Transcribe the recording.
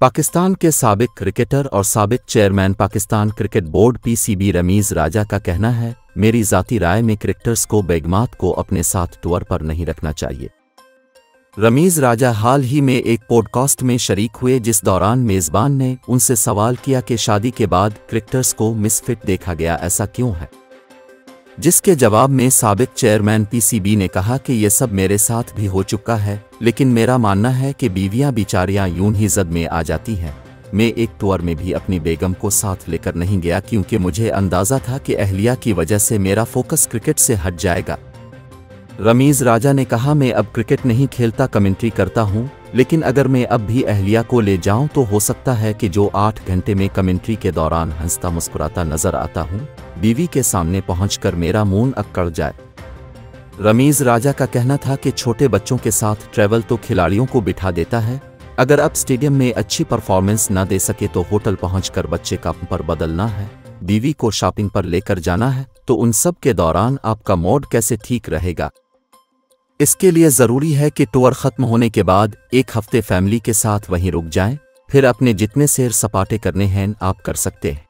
पाकिस्तान के साबिक क्रिकेटर और साबिक chairman Pakistan cricket board PCB Ramiz Raja का कहना है, मेरी ज़ाती राय में क्रिकेटर्स को बेगमात को अपने साथ टूर पर नहीं रखना चाहिए। रमीज़ राजा हाल ही में एक पॉडकास्ट में शरीक हुए, जिस दौरान मेज़बान ने उनसे सवाल किया कि शादी के बाद क्रिकेटर्स को मिसफिट देखा गया, ऐसा क्यों है? जिसके जवाब में साबिक चेयरमैन पीसीबी ने कहा कि ये सब मेरे साथ भी हो चुका है, लेकिन मेरा मानना है कि बीवियां बेचारियां यूं ही जद में आ जाती हैं। मैं एक टूर में भी अपनी बेगम को साथ लेकर नहीं गया, क्योंकि मुझे अंदाज़ा था कि अहलिया की वजह से मेरा फोकस क्रिकेट से हट जाएगा। रमीज़ राजा ने कहा, मैं अब क्रिकेट नहीं खेलता, कमेंट्री करता हूं, लेकिन अगर मैं अब भी अहलिया को ले जाऊं तो हो सकता है कि जो 8 घंटे में कमेंट्री के दौरान हंसता मुस्कुराता नजर आता हूं, बीवी के सामने पहुंचकर मेरा मुंह अकड़ जाए। रमीज़ राजा का कहना था कि छोटे बच्चों के साथ ट्रैवल तो खिलाड़ियों को बिठा देता है, अगर अब स्टेडियम में अच्छी परफॉर्मेंस न दे सके तो होटल पहुंचकर बच्चे का पर बदलना है, बीवी को शॉपिंग पर लेकर जाना है, तो उन सब के दौरान आपका मूड कैसे ठीक रहेगा? इसके लिए ज़रूरी है कि टूर ख़त्म होने के बाद 1 हफ्ते फैमिली के साथ वहीं रुक जाएं, फिर अपने जितने सैर सपाटे करने हैं आप कर सकते हैं।